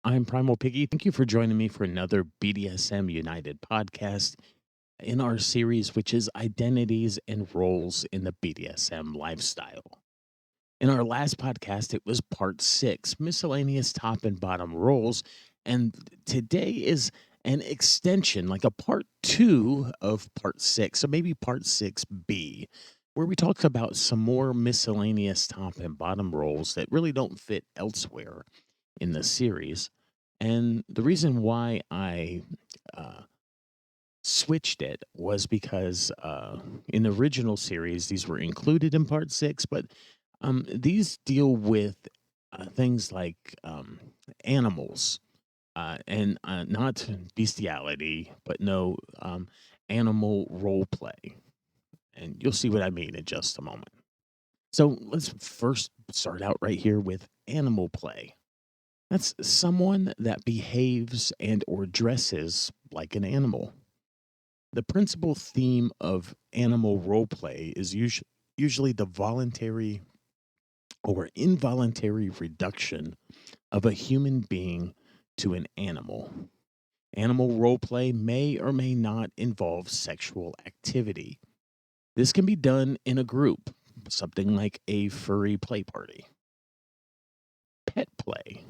I'm Primal Piggy. Thank you for joining me for another BDSM United podcast in our series, which is Identities and Roles in the BDSM Lifestyle. In our last podcast, it was part six, miscellaneous top and bottom roles. And today is an extension, like a part two of part six, so maybe part 6B, where we talked about some more miscellaneous top and bottom roles that really don't fit elsewhere in the series. And the reason why I uh, switched it was because in the original series, these were included in part six, but these deal with things like animals and not bestiality, but no animal role play. And you'll see what I mean in just a moment. So let's first start out right here with animal play. That's someone that behaves and or dresses like an animal. The principal theme of animal role play is usually the voluntary or involuntary reduction of a human being to an animal. Animal role play may or may not involve sexual activity. This can be done in a group, something like a furry play party. Pet play.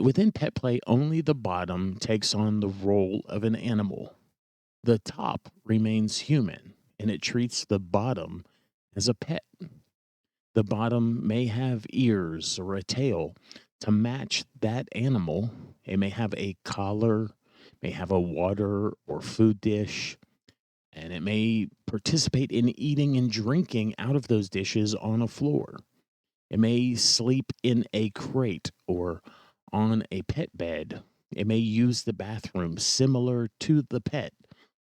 Within pet play, only the bottom takes on the role of an animal. The top remains human and it treats the bottom as a pet. The bottom may have ears or a tail to match that animal. It may have a collar, may have a water or food dish, and it may participate in eating and drinking out of those dishes on a floor. It may sleep in a crate or on a pet bed. It may use the bathroom similar to the pet,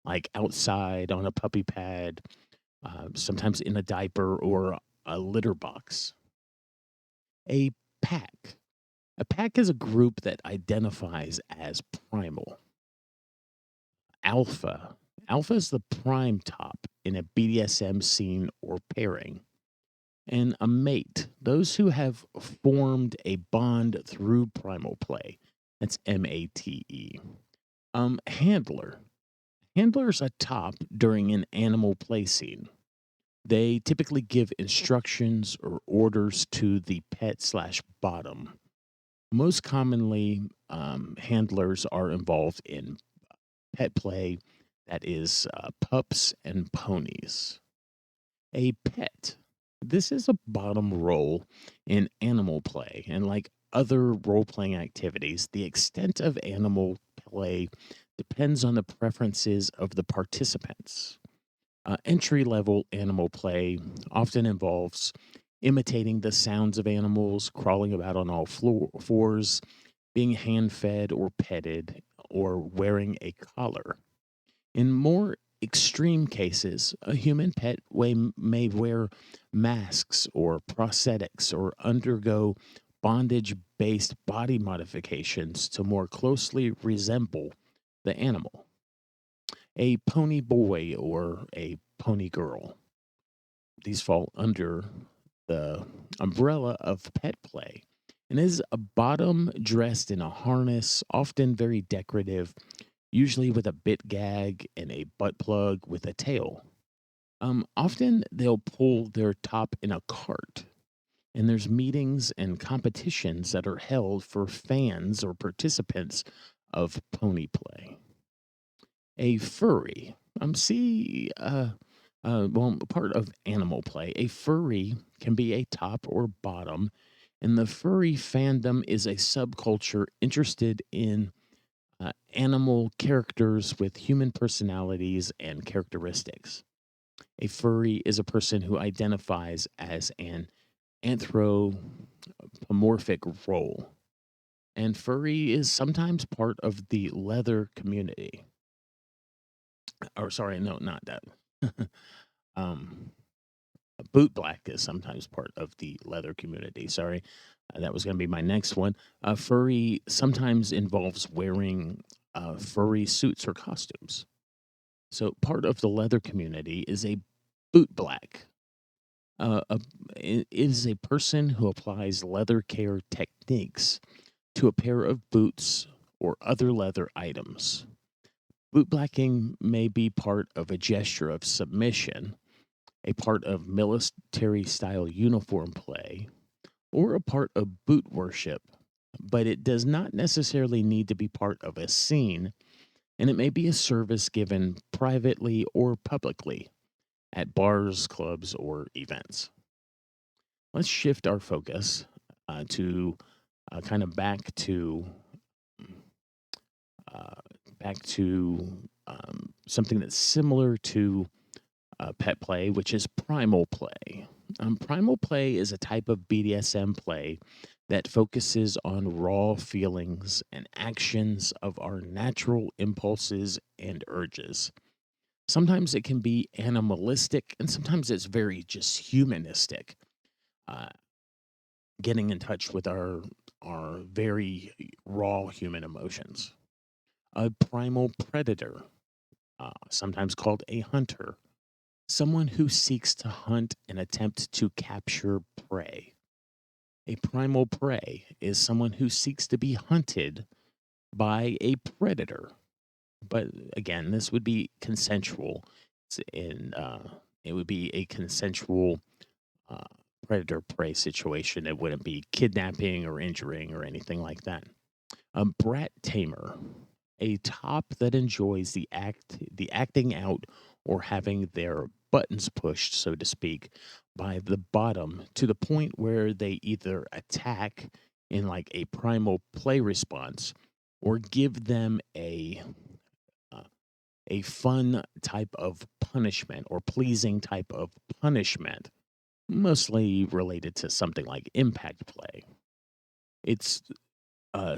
like outside on a puppy pad, sometimes in a diaper or a litter box. A pack. A pack is a group that identifies as primal. Alpha. Alpha is the prime top in a BDSM scene or pairing. And a mate, those who have formed a bond through primal play. That's MATE. Handler. Handler's a top during an animal play scene. They typically give instructions or orders to the pet slash bottom. Most commonly, handlers are involved in pet play that is pups and ponies. A pet. This is a bottom role in animal play. And like other role playing activities, the extent of animal play depends on the preferences of the participants. Entry level animal play often involves imitating the sounds of animals, crawling about on all fours, being hand fed or petted, or wearing a collar. In more extreme cases, a human pet may wear masks or prosthetics or undergo bondage based body modifications to more closely resemble the animal. A pony boy or a pony girl. These fall under the umbrella of pet play and is a bottom dressed in a harness, often very decorative, usually with a bit gag and a butt plug with a tail. Often they'll pull their top in a cart, and there's meetings and competitions that are held for fans or participants of pony play. A furry, see, well, part of animal play. A furry can be a top or bottom, and the furry fandom is a subculture interested in animal characters with human personalities and characteristics. A furry is a person who identifies as an anthropomorphic role, and furry is sometimes part of the leather community. Or, sorry, no, not that. um, Boot black is sometimes part of the leather community. Sorry, that was going to be my next one. Furry sometimes involves wearing furry suits or costumes. So part of the leather community is a boot black. It is a person who applies leather care techniques to a pair of boots or other leather items. Boot blacking may be part of a gesture of submission, a part of military style uniform play, or a part of boot worship, but it does not necessarily need to be part of a scene, and it may be a service given privately or publicly at bars, clubs, or events. Let's shift our focus to kind of uh, back to something that's similar to pet play, which is primal play. Primal play is a type of BDSM play that focuses on raw feelings and actions of our natural impulses and urges. Sometimes it can be animalistic, and sometimes it's very just humanistic, uh, getting in touch with our very raw human emotions. A primal predator, sometimes called a hunter, someone who seeks to hunt and attempt to capture prey. A primal prey is someone who seeks to be hunted by a predator. But again, this would be consensual, and it would be a consensual uh, predator prey situation. It wouldn't be kidnapping or injuring or anything like that. A brat tamer, a top that enjoys the acting out or having their buttons pushed, so to speak, by the bottom to the point where they either attack in like a primal play response or give them uh, a fun type of punishment or pleasing type of punishment, mostly related to something like impact play. It's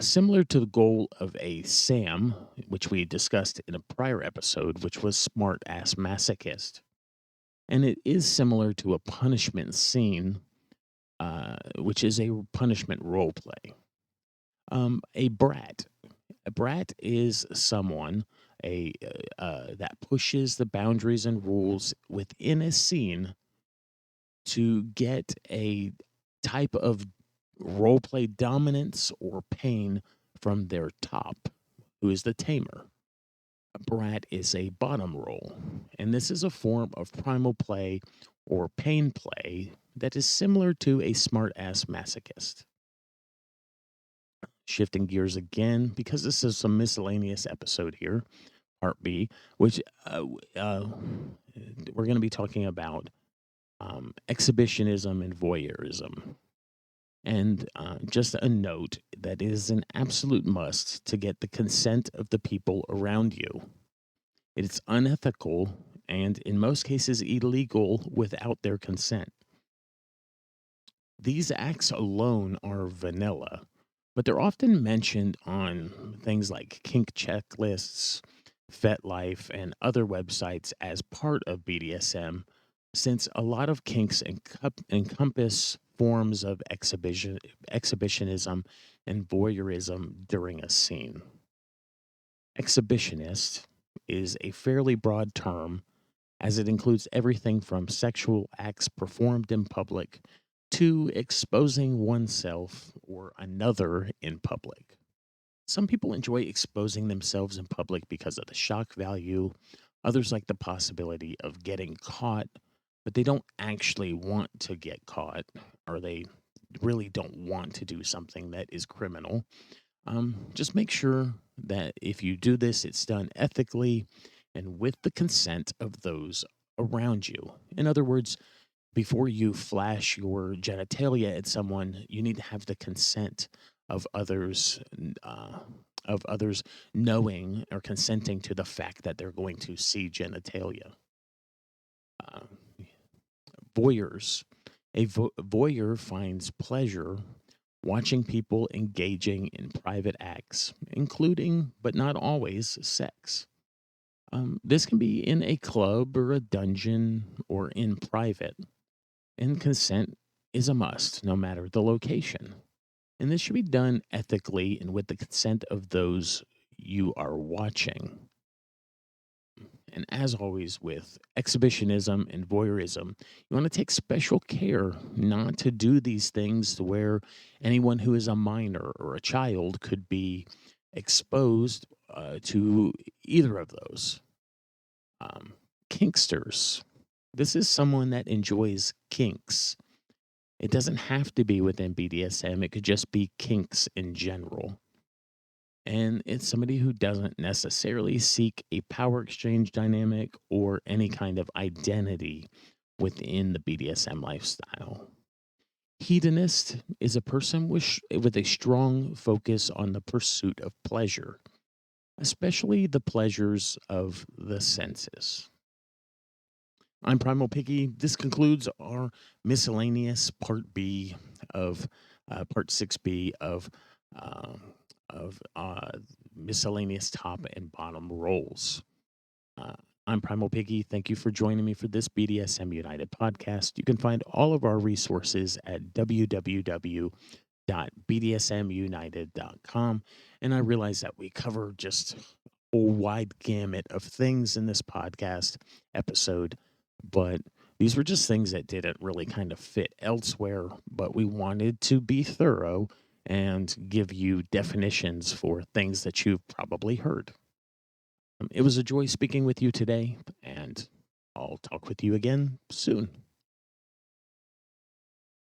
similar to the goal of a SAM, which we discussed in a prior episode, which was smart ass masochist. And it is similar to a punishment scene, which is a punishment role play. A brat. A brat is someone a that pushes the boundaries and rules within a scene to get a type of role play dominance or pain from their top, who is the tamer. A brat is a bottom role, and this is a form of primal play or pain play that is similar to a smart ass masochist. Shifting gears again, because this is some miscellaneous episode here, part B, which we're going to be talking about exhibitionism and voyeurism. And just a note that it is an absolute must to get the consent of the people around you. It's unethical and, in most cases, illegal without their consent. These acts alone are vanilla, but they're often mentioned on things like kink checklists, FetLife, and other websites as part of BDSM, since a lot of kinks encompass forms of exhibitionism and voyeurism during a scene. Exhibitionist is a fairly broad term as it includes everything from sexual acts performed in public to exposing oneself or another in public. Some people enjoy exposing themselves in public because of the shock value. Others like the possibility of getting caught, but they don't actually want to get caught, or they really don't want to do something that is criminal. Just make sure that if you do this, it's done ethically and with the consent of those around you. In other words, before you flash your genitalia at someone, you need to have the consent of others, of others knowing or consenting to the fact that they're going to see genitalia. Uh, Voyeurs. Voyeur finds pleasure watching people engaging in private acts, including, but not always, sex. This can be in a club or a dungeon or in private, and consent is a must no matter the location. And this should be done ethically and with the consent of those you are watching. And as always, with exhibitionism and voyeurism, you want to take special care not to do these things to where anyone who is a minor or a child could be exposed to either of those. Um, Kinksters. This is someone that enjoys kinks. It doesn't have to be within BDSM, it could just be kinks in general. And it's somebody who doesn't necessarily seek a power exchange dynamic or any kind of identity within the BDSM lifestyle. Hedonist is a person with a strong focus on the pursuit of pleasure, especially the pleasures of the senses. I'm Primal Piggy. This concludes our miscellaneous part B of part 6B um, of miscellaneous top and bottom roles. Uh, I'm Primal Piggy. Thank you for joining me for this BDSM United podcast. You can find all of our resources at www.bdsmunited.com. And I realize that we cover just a wide gamut of things in this podcast episode, but these were just things that didn't really kind of fit elsewhere, but we wanted to be thorough and give you definitions for things that you've probably heard. It was a joy speaking with you today, and I'll talk with you again soon.